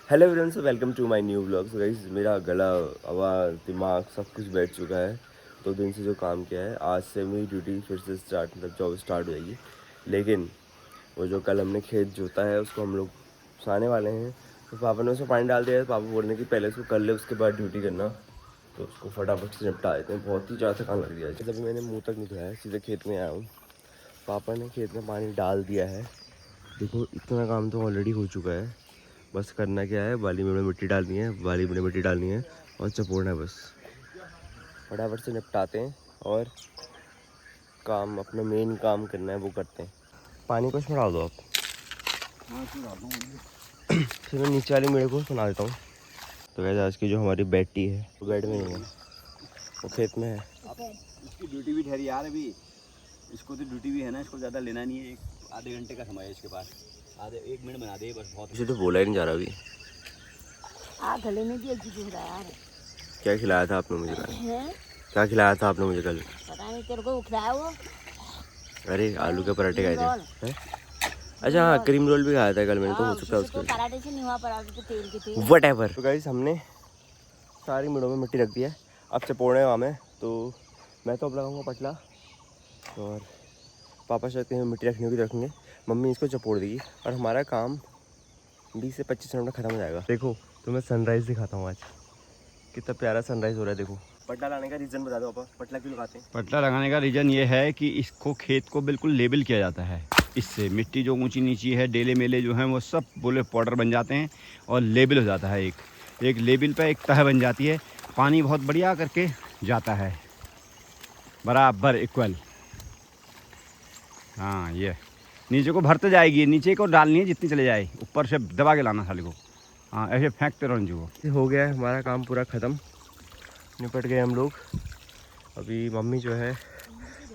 Hello everyone, so welcome to my new vlog. So guys, मेरा गला, आवाज़, दिमाग सब कुछ बैठ चुका है 2 दिन से जो काम किया है। आज से मेरी ड्यूटी फिर से स्टार्ट, मतलब जॉब स्टार्ट हो जाएगी। लेकिन वो जो कल हमने खेत जोता है उसको हम लोग साने वाले हैं, तो पापा ने उसमें पानी डाल दिया है। पापा बोल रहे हैं कि पहले उसको कर ले, उसके बाद ड्यूटी करना। तो उसको फटाफट से निपटा देते हैं, बहुत ही ज़्यादा थकान लग रही है। जब मैंने मुँह तक नहीं धोया है, सीधे खेत में आया हूँ। पापा ने खेत में पानी डाल दिया है। देखो, इतना काम तो ऑलरेडी हो चुका है। बस करना क्या है, बाली में मिट्टी डालनी है, बाली में मिट्टी डालनी है और चपोड़ना है। बस फटाफट से निपटाते हैं और काम, अपना मेन काम करना है वो करते हैं। पानी को इसमें डाल दो आप। फिर मैं नीचे वाली मेरे को सुना देता हूँ। तो वैसे आज की जो हमारी बैटी है वो बेड में नहीं है, वो खेत में है। इसकी ड्यूटी भी ठहरी यार अभी। इसको तो ड्यूटी भी है ना, इसको ज़्यादा लेना नहीं है। आधे घंटे का समय है इसके पास, आधे 1 मिनट बना दे बस, बहुत। मुझे तो बोला ही नहीं जा रहा अभी। गले में भी अजीब हो रहा है यार। क्या खिलाया था आपने मुझे कल? क्या खिलाया था आपने मुझे कल? पता नहीं तेरे को खिलाया वो। अरे आलू के पराठे खाए थे। अच्छा हाँ, क्रीम रोल भी खाया था कल मैंने, तो हो सकता है उसको। पराठे से नहीं हुआ, पराठे तो तेल के थे। व्हाटएवर। तो गाइस, हमने सारी मिनों में मिट्टी रख दी है, अब चपोड़ने काम है। तो मैं तो अब लगाऊंगा पटला, और पापा शायद कहीं मिट्टी रखनी होगी तो रखेंगे। मम्मी इसको चपोड़ देगी और हमारा काम 20 से 25 मिनट में ख़त्म हो जाएगा। देखो, तो मैं सनराइज़ दिखाता हूँ आज, कितना प्यारा सनराइज़ हो रहा है। देखो, पटला लाने का रीज़न बता दो पापा, पटला क्यों लगाते हैं? पटला लगाने का रीज़न ये है कि इसको खेत को बिल्कुल लेबल किया जाता है। इससे मिट्टी जो ऊंची नीची है, डेले मेले जो हैं, वो सब बोले पाउडर बन जाते हैं और लेबल हो जाता है। एक लेबल पे एक तह बन जाती है, पानी बहुत बढ़िया करके जाता है, बराबर इक्वल। हाँ, ये नीचे को भरते जाएगी, नीचे को डालनी है जितनी चले जाए, ऊपर से दबा के लाना साले को। हाँ, ऐसे फेंकते रहो जो। हो गया है हमारा काम पूरा ख़त्म, निपट गए हम लोग। अभी मम्मी जो है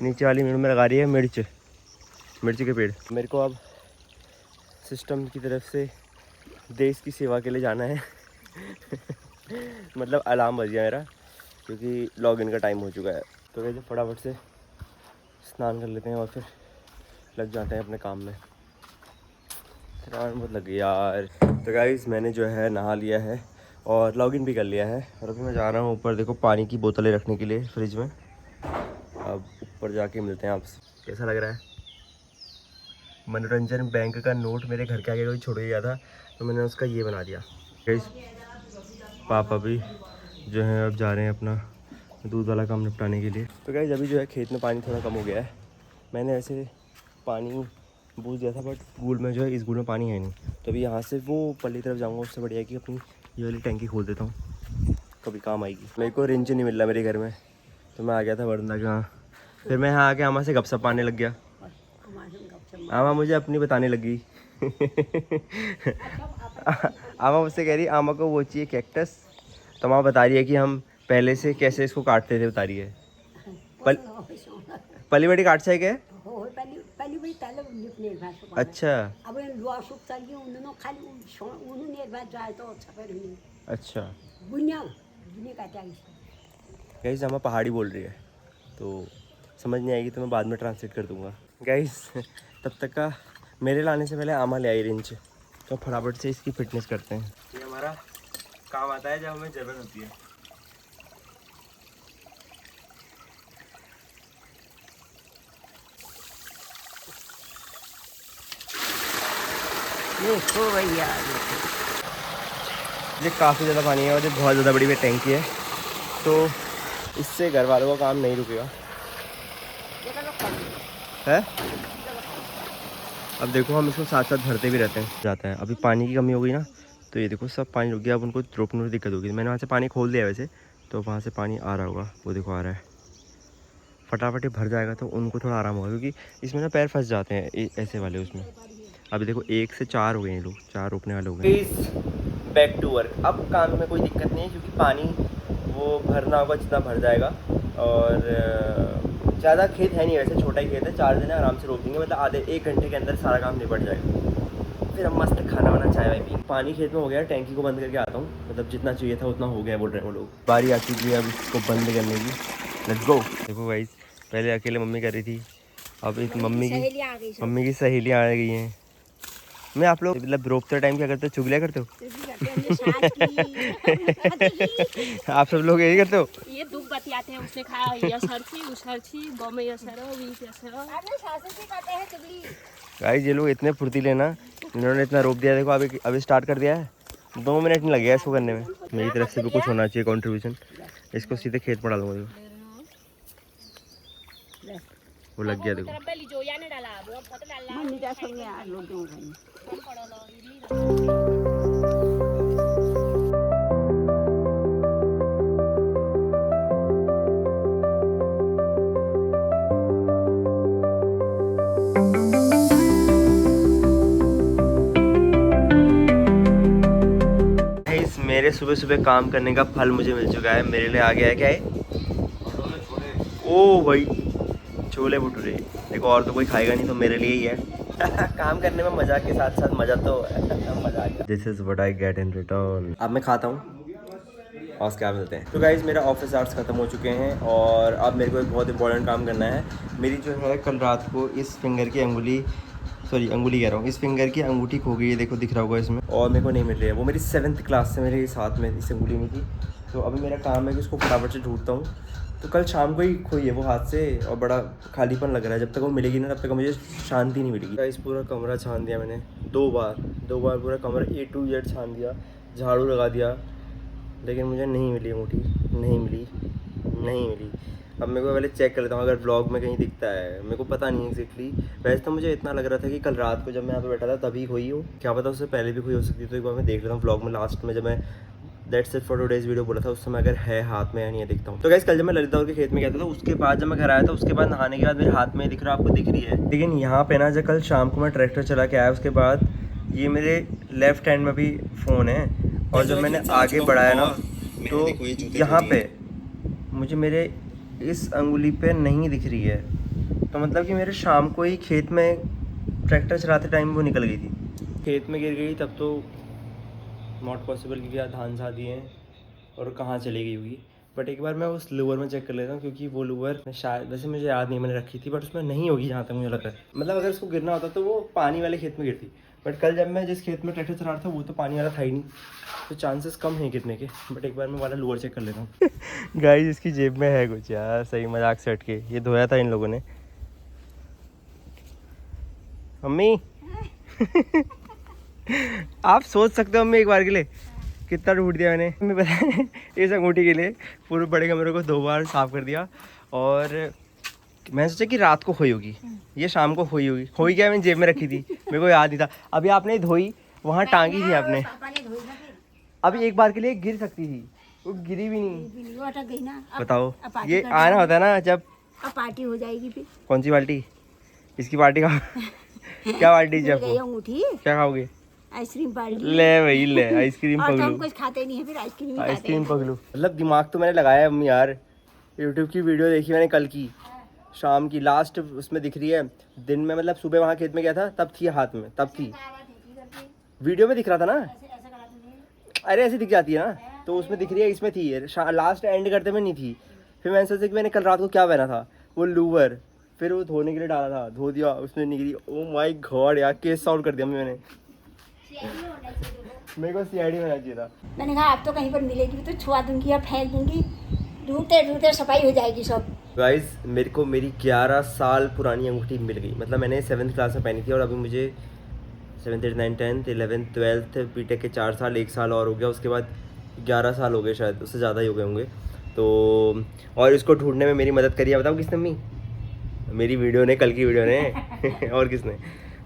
नीचे वाली मिनों में लगा रही है मिर्च के पेड़। मेरे को अब सिस्टम की तरफ से देश की सेवा के लिए जाना है मतलब अलार्म बज गया मेरा, क्योंकि लॉगिन का टाइम हो चुका है। तो वैसे फटाफट से स्नान कर लेते हैं और फिर लग जाते हैं अपने काम में। थकान बहुत लग गई यार। तो गाइस, मैंने जो है नहा लिया है और लॉगिन भी कर लिया है, और अभी मैं जा रहा हूँ ऊपर। देखो, पानी की बोतलें रखने के लिए फ्रिज में। अब ऊपर जाके मिलते हैं आपसे। कैसा लग रहा है? मनोरंजन बैंक का नोट मेरे घर के आगे कोई छोड़ गया था, तो मैंने उसका ये बना दिया। गाइस, पापा भी जो है अब जा रहे हैं अपना दूध वाला काम निपटाने के लिए। तो गाइस, अभी जो है खेत में पानी थोड़ा कम हो गया है। मैंने ऐसे पानी बूझ दिया था, बट गूल में जो है, इस गूल में पानी है नहीं। तो अभी यहाँ से वो पल्ली तरफ जाऊँगा, उससे बढ़िया है कि अपनी ये वाली टैंकी खोल देता हूँ, कभी काम आएगी। मेरे को रिंच नहीं मिल रहा मेरे घर में, तो मैं आ गया था वरना के। हाँ, फिर मैं यहाँ आके आमा से गपशप मारने लग गया। आमा मुझे अपनी बताने लगी आमा मुझसे कह रही, आमा को वो चाहिए कैक्टस। तो माँ बता रही है कि हम पहले से कैसे इसको काटते थे, बता रही है। पली बड़ी काट से क्या? अच्छा अच्छा। गाइस, आमा पहाड़ी बोल रही है, तो समझ नहीं आएगी, तो मैं बाद में ट्रांसलेट कर दूंगा। गाइस, तब तक का मेरे लाने से पहले आमा ले आई रिंच, तो फटाफट से इसकी फिटनेस करते हैं। ये हमारा काम आता है जब हमें ज़रूरत होती है। देखो भैया, ये काफ़ी ज़्यादा पानी है और ये बहुत ज़्यादा बड़ी भी टैंकी है, तो इससे घर वालों का काम नहीं रुकेगा है। अब देखो, हम इसको साथ साथ भरते भी रहते हैं, जाता है। अभी पानी की कमी हो गई ना, तो ये देखो सब पानी रुक गया। अब उनको रोकने में दिक्कत होगी। मैंने वहाँ से पानी खोल दिया वैसे, तो वहाँ से पानी आ रहा होगा, वो देखो आ रहा है। फटाफट भर जाएगा तो उनको थोड़ा आराम होगा, क्योंकि इसमें ना पैर फंस जाते हैं ऐसे वाले उसमें। अभी देखो 1 से 4 हो गए हैं लोग, 4 रोकने वाले हो गए। Back to work. अब काम में कोई दिक्कत नहीं है, क्योंकि पानी वो भरना होगा जितना भर जाएगा। और ज़्यादा खेत है नहीं, वैसे छोटा ही खेत है, 4 जने आराम से रोक देंगे, मतलब आधे 1 घंटे के अंदर सारा काम निपट जाएगा। फिर हम मस्त खाना वाना चाय वाय पी। पानी खेत में हो गया, टैंकी को बंद करके आता हूँ, मतलब जितना चाहिए था उतना हो गया बोल रहे हैं वो लोग। बारी आ चुकी है अब इसको बंद करने की, लेट्स गो। देखो गाइस, पहले अकेले मम्मी कर रही थी, अब एक मम्मी की सहेलियाँ आ गई हैं। मैं आप लोग मतलब रोकते टाइम क्या करते हो, चुगलियाँ करते हो? करते हैं हमने साथ की। आप सब लोग यही करते हो? ये दुख बतियाते हैं उसने खाया ये सरछी उसरछी गाँव में ये सरो बीच ऐसे हो। हमने सासू से कहते हैं चुगली। गाइस ये लोग इतने फुर्तीले ना, इन्होंने इतना रोक दिया। देखो अभी स्टार्ट कर दिया है, 2 मिनट नहीं लगे इसको करने में। मेरी तरफ से भी कुछ होना चाहिए कंट्रीब्यूशन। इसको सीधे खेत में डालूंगा। देखो वो लग गया। देखो मम्मी का संग यार लोग क्यों भाई। मेरे सुबह सुबह काम करने का फल मुझे मिल चुका है। मेरे लिए आ गया है क्या है? ओ भाई छोले भटूरे। देखो और तो कोई खाएगा नहीं तो मेरे लिए ही है। काम करने में मजा के साथ साथ मजा तो है। मजा आ गया। This is what I get in return. अब मैं खाता हूँ और उसके बाद मिलते हैं। तो गाइज मेरा ऑफिस आवर्स खत्म हो चुके हैं और अब मेरे को एक बहुत इंपॉर्टेंट काम करना है। मेरी जो है कल रात को इस फिंगर की अंगुली कह रहा हूँ, इस फिंगर की अंगूठी खो गई है। देखो दिख रहा होगा इसमें, और मेरे को नहीं मिल रही है। वो मेरी 7th क्लास से मेरे साथ में इस अंगुली में थी। तो अभी मेरा काम है कि उसको फटाफट से ढूंढता हूँ। तो कल शाम को ही खोई है वो हाथ से और बड़ा खालीपन लग रहा है। जब तक वो मिलेगी ना तब तक मुझे शांति नहीं मिलेगी। इस पूरा कमरा छान दिया मैंने 2 बार पूरा कमरा A to Z छान दिया, झाड़ू लगा दिया, लेकिन मुझे नहीं मिली अंगूठी। नहीं मिली। अब मेरे को पहले चेक कर लेता हूँ अगर व्लॉग में कहीं दिखता है। मेरे को पता नहीं एग्जैक्टली। वैसे तो मुझे इतना लग रहा था कि कल रात को जब मैं यहाँ पे बैठा था तभी खोई हूँ। क्या पता उससे पहले भी खोई हो सकती है। तो एक बार मैं देख लेता हूँ व्लॉग में लास्ट में जब मैं that's it for today's video बोला था उस समय अगर है हाथ में या नहीं है देखता हूँ। तो गाइस कल जब मैं ललिता के खेत में गया था तो उसके बाद जब मैं घर आया था उसके बाद नहाने के बाद मेरे हाथ में दिख रहा आपको दिख रही है। लेकिन यहाँ पे ना जब कल शाम को मैं ट्रैक्टर चला के आया उसके बाद ये मेरे लेफ्ट हैंड में भी फ़ोन है और जब मैंने आगे बढ़ाया ना तो यहाँ पे मुझे मेरे इस अंगुली पे नहीं दिख रही है। तो मतलब कि मेरे शाम को ही खेत में ट्रैक्टर चलाते टाइम वो निकल गई थी। खेत में गिर गई तब तो नॉट पॉसिबल क्योंकि यार धान सा दिए हैं और कहाँ चली गई होगी। बट एक बार मैं उस लूवर में चेक कर लेता हूँ क्योंकि वो लूवर मैं शायद वैसे मुझे याद नहीं मैंने रखी थी बट उसमें नहीं होगी जहाँ तक मुझे लग रहा है। मतलब अगर उसको गिरना होता तो वो पानी वाले खेत में गिरती। बट कल जब मैं जिस खेत में ट्रैक्टर चला रहा था वो तो पानी वाला था ही नहीं, तो चांसेस कम है गिरने के। बट एक बार मैं वाला लूवर चेक कर लेता हूँ। गाइस इसकी जेब में है कुछ यार, सही मजाक से हट के। ये धोया था इन लोगों ने। मम्मी आप सोच सकते हो मम्मी एक बार के लिए कितना ढूंढ दिया मैंने। मैं पता इस अंगूठी के लिए पूरे बड़े कमरे को 2 बार साफ कर दिया और मैंने सोचा कि रात को खोई होगी, ये शाम को खोई होगी। खोई क्या मैंने जेब में रखी थी, मेरे को याद नहीं था। अभी आपने धोई, वहाँ टांगी थी आपने। अभी एक बार के लिए गिर सकती थी, वो गिरी भी नहीं। वो अटक गई ना। बताओ ये आना होता है ना जब अब पार्टी हो जाएगी फिर। कौन सी पार्टी? इसकी पार्टी का क्या पार्टी? जब अंगूठी क्या खाओगे? Ice cream party. ले भाई ले आइसक्रीम और तो हम पगलू। कुछ खाते नहीं है फिर आइसक्रीम आइसक्रीम पगलू। मतलब दिमाग तो मैंने लगाया है अम्मी यार। यूट्यूब की वीडियो देखी मैंने कल की शाम की, लास्ट उसमें दिख रही है। दिन में मतलब सुबह वहाँ खेत में गया था तब थी हाथ में, तब थी वीडियो में दिख रहा था ना। अरे ऐसे दिख जाती है ना, तो उसमें दिख रही है, इसमें थी लास्ट एंड करते में नहीं थी। फिर मैंने सोचा कि मैंने कल रात को क्या पहना था, वो लूवर। फिर वो धोने के लिए डाला था, धो दिया, उसमें निकली। ओ माय गॉड यार, केस सॉल्व कर दिया मैंने। मेरे को सीआईडी होना चाहिए था। मैंने कहा अब तो कहीं पर मिलेगी तो छुआ दूंगी या फेंक दूंगी। ढूंढते ढूंढते सफाई हो जाएगी सब। गाइस मेरे को मेरी 11 साल पुरानी अंगूठी मिल गई। मतलब मैंने 7th क्लास में पहनी थी और अभी मुझे 7th 8th 9th 10th 11th 12th BTech के 4 साल, 1 साल और हो गया। उसके बाद 11 साल हो गए, शायद उससे ज़्यादा ही हो गए होंगे। तो और इसको ढूंढने में मेरी मदद करी है। बताओ किसने? अम्मी। मेरी वीडियो ने, कल की वीडियो ने। और किसने?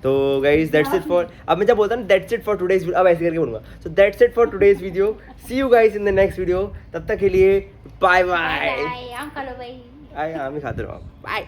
तो गाइज दैट्स इट फॉर, अब मैं जब बोलता हूँ दैट्स इट फॉर टुडेज, अब ऐसे करके बोलूँगा। So that's it for today's video. See you guys in the next video. तब तक के लिए बाय बाय। अंकल भाई आए हम ही खाते रहो। बाय।